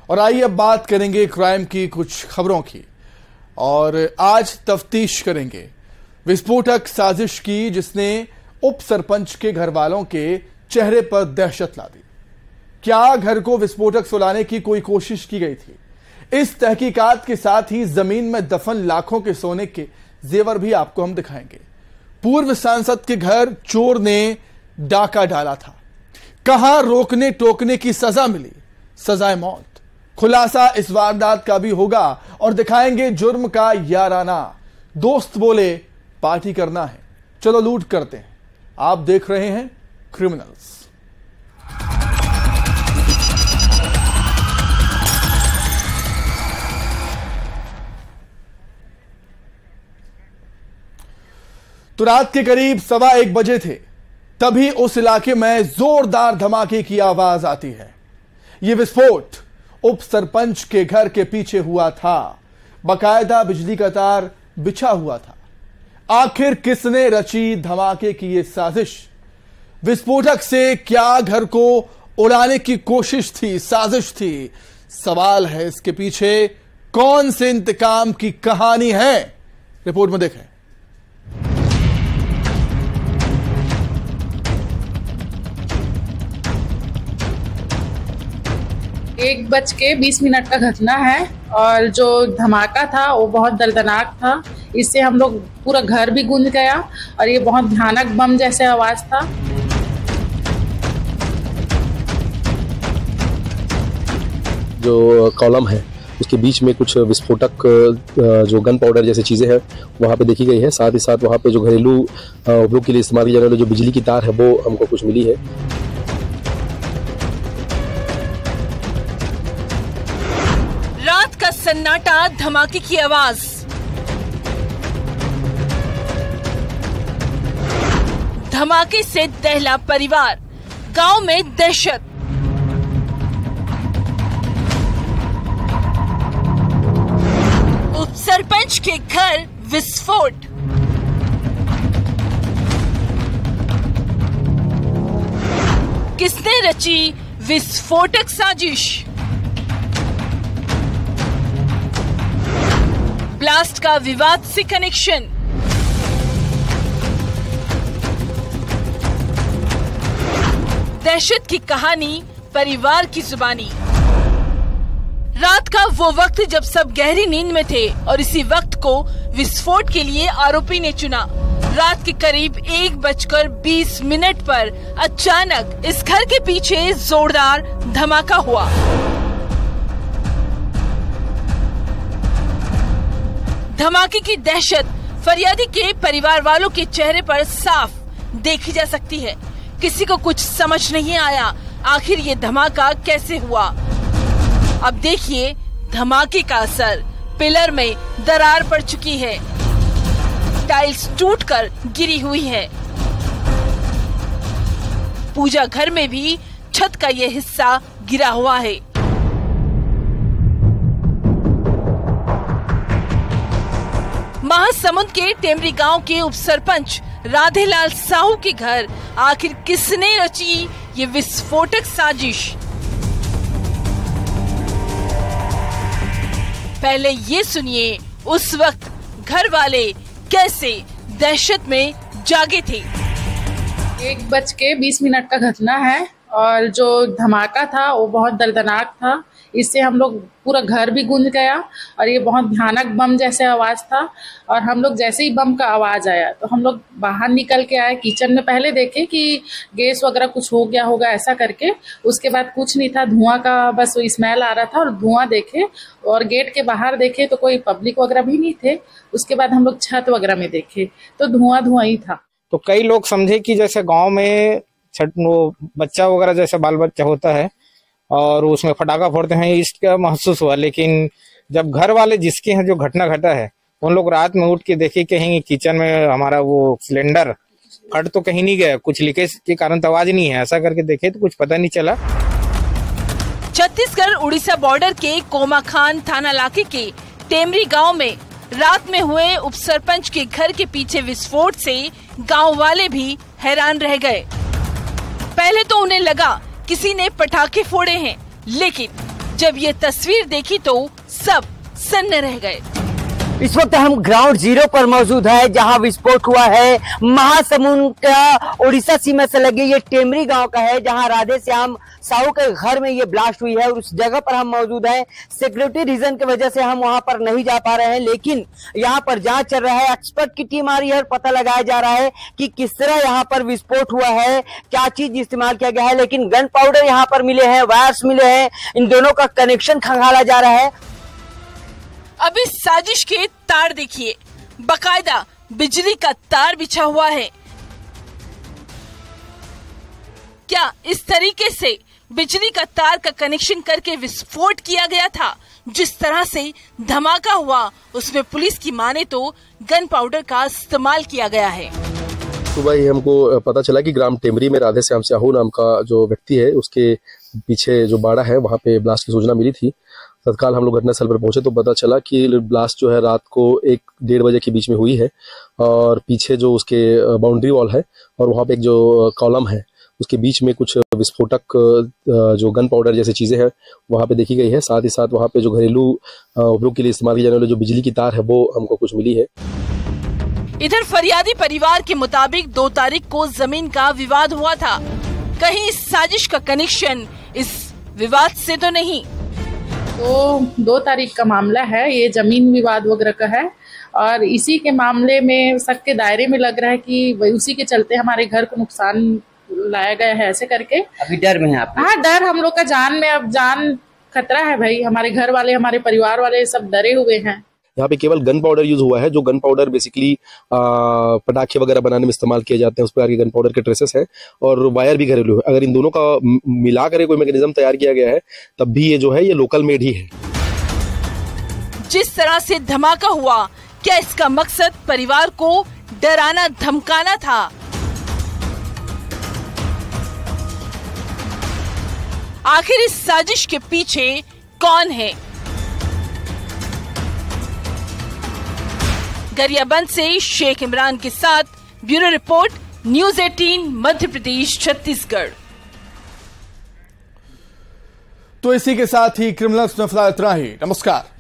और आइए अब बात करेंगे क्राइम की कुछ खबरों की। और आज तफ्तीश करेंगे विस्फोटक साजिश की जिसने उप सरपंच के घर वालों के चेहरे पर दहशत ला दी। क्या घर को विस्फोटक सुलाने की कोई कोशिश की गई थी? इस तहकीकात के साथ ही जमीन में दफन लाखों के सोने के जेवर भी आपको हम दिखाएंगे। पूर्व सांसद के घर चोर ने डाका डाला था, कहां रोकने टोकने की सजा मिली, सजाए मौत। खुलासा इस वारदात का भी होगा और दिखाएंगे जुर्म का याराना। दोस्त बोले पार्टी करना है, चलो लूट करते हैं। आप देख रहे हैं क्रिमिनल्स। तो रात के करीब 1:15 बजे थे, तभी उस इलाके में जोरदार धमाके की आवाज आती है। यह विस्फोट उप सरपंच के घर के पीछे हुआ था। बकायदा बिजली का तार बिछा हुआ था। आखिर किसने रची धमाके की यह साजिश? विस्फोटक से क्या घर को उड़ाने की कोशिश थी, साजिश थी? सवाल है इसके पीछे कौन से इंतकाम की कहानी है? रिपोर्ट में देखें। 1:20 का घटना है और जो धमाका था वो बहुत दर्दनाक था। इससे हम लोग पूरा घर भी गूंज गया और ये बहुत भयानक बम जैसे आवाज था। जो कॉलम है उसके बीच में कुछ विस्फोटक जो गन पाउडर जैसी चीज़ें हैं वहाँ पे देखी गई है। साथ ही साथ वहाँ पे जो घरेलू उपयोग के लिए इस्तेमाल की जाने वाली जो बिजली की तार है वो हमको कुछ मिली है। रात का सन्नाटा, धमाके की आवाज, धमाके से दहला परिवार, गांव में दहशत। उप सरपंच के घर विस्फोट। किसने रची विस्फोटक साजिश? ब्लास्ट का विवाद से कनेक्शन। दहशत की कहानी परिवार की जुबानी। रात का वो वक्त जब सब गहरी नींद में थे और इसी वक्त को विस्फोट के लिए आरोपी ने चुना। रात के करीब 1:20 पर अचानक इस घर के पीछे जोरदार धमाका हुआ। धमाके की दहशत फरियादी के परिवार वालों के चेहरे पर साफ देखी जा सकती है। किसी को कुछ समझ नहीं आया आखिर ये धमाका कैसे हुआ। अब देखिए धमाके का असर। पिलर में दरार पड़ चुकी है, टाइल्स टूटकर गिरी हुई है। पूजा घर में भी छत का ये हिस्सा गिरा हुआ है। महासमुंद के टेमरी गांव के उप सरपंच राधेलाल साहू के घर आखिर किसने रची ये विस्फोटक साजिश? पहले ये सुनिए उस वक्त घर वाले कैसे दहशत में जागे थे। 1:20 का घटना है और जो धमाका था वो बहुत दर्दनाक था। इससे हम लोग पूरा घर भी गूंज गया और ये बहुत भयानक बम जैसे आवाज था। और हम लोग जैसे ही बम का आवाज आया तो हम लोग बाहर निकल के आए। किचन में पहले देखे कि गैस वगैरह कुछ हो गया होगा ऐसा करके। उसके बाद कुछ नहीं था, धुआं का बस स्मेल आ रहा था और धुआं देखे और गेट के बाहर देखे तो कोई पब्लिक वगैरह भी नहीं थे। उसके बाद हम लोग छत वगैरह में देखे तो धुआं ही था। तो कई लोग समझे कि जैसे गाँव में वो बच्चा वगैरह जैसे बाल बच्चा होता है और उसमें फटाका फोड़ते हैं, इसका महसूस हुआ। लेकिन जब घर वाले जिसके हैं जो घटना घटा है उन लोग रात में उठ के देखे कहीं किचन में हमारा वो सिलेंडर फट तो कहीं नहीं गया, कुछ लीकेज के कारण तो आवाज नहीं है। ऐसा करके देखे तो कुछ पता नहीं चला। छत्तीसगढ़ उड़ीसा बॉर्डर के कोमाखान थाना इलाके के टेमरी गांव में रात में हुए उप सरपंच के घर के पीछे विस्फोट से गांव वाले भी हैरान रह गए। पहले तो उन्हें लगा किसी ने पटाखे फोड़े हैं, लेकिन जब ये तस्वीर देखी तो सब सन्न रह गए। इस वक्त हम ग्राउंड जीरो पर मौजूद है, जहां विस्फोट हुआ है। महासमुंद का उड़ीसा सीमा से लगे ये टेमरी गांव का है, जहां राधे श्याम साहू के घर में ये ब्लास्ट हुई है और उस जगह पर हम मौजूद हैं। सिक्योरिटी रीजन की वजह से हम वहां पर नहीं जा पा रहे हैं, लेकिन यहां पर जांच चल रहा है। एक्सपर्ट की टीम आ रही है और पता लगाया जा रहा है कि किस तरह यहां पर विस्फोट हुआ है, क्या चीज इस्तेमाल किया गया है। लेकिन गन पाउडर यहाँ पर मिले हैं, वायर्स मिले हैं, इन दोनों का कनेक्शन खंगाला जा रहा है। अब इस साजिश के तार देखिए, बकायदा बिजली का तार बिछा हुआ है। क्या इस तरीके से बिजली का तार का कनेक्शन करके विस्फोट किया गया था? जिस तरह से धमाका हुआ उसमें पुलिस की माने तो गन पाउडर का इस्तेमाल किया गया है। सुबह ही हमको पता चला कि ग्राम टेमरी में राधे श्याम साहू नाम का जो व्यक्ति है, उसके पीछे जो बाड़ा है वहाँ पे ब्लास्ट की सूचना मिली थी। तत्काल हम लोग घटनास्थल पर पहुंचे तो पता चला कि ब्लास्ट जो है रात को 1-1:30 बजे के बीच में हुई है और पीछे जो उसके बाउंड्री वॉल है और वहाँ पे एक जो कॉलम है उसके बीच में कुछ विस्फोटक जो गन पाउडर जैसी चीज़ें हैं वहाँ पे देखी गई है। साथ ही साथ वहाँ पे जो घरेलू उपयोग के लिए इस्तेमाल की जाने वाली जो बिजली की तार है वो हमको कुछ मिली है। इधर फरियादी परिवार के मुताबिक 2 तारीख को जमीन का विवाद हुआ था। कहीं इस साजिश का कनेक्शन इस विवाद से तो नहीं? तो 2 तारीख का मामला है, ये जमीन विवाद वगैरह का है और इसी के मामले में शक के दायरे में लग रहा है कि उसी के चलते हमारे घर को नुकसान लाया गया है, ऐसे करके। अभी डर में है आप? हाँ, डर हम लोग का जान में, अब जान खतरा है भाई। हमारे घर वाले, हमारे परिवार वाले सब डरे हुए हैं। यहाँ पे केवल गन पाउडर यूज हुआ है। जो गन पाउडर बेसिकली पटाखे वगैरह बनाने में इस्तेमाल किए जाते हैं, उस पर गन पाउडर के ट्रेसेस हैं और वायर भी घरेलू है। अगर इन दोनों का मिला कर कोई मैकेनिज्म तैयार किया गया है तब भी ये जो है ये लोकल मेड ही है। जिस तरह से धमाका हुआ, क्या इसका मकसद परिवार को डराना धमकाना था? आखिर इस साजिश के पीछे कौन है? गरियाबंद से शेख इमरान के साथ bureau report, news 18 Madhya Pradesh Chhattisgarh. तो इसी के साथ ही क्रिमिनल्स में फिलहाल इतना ही। नमस्कार।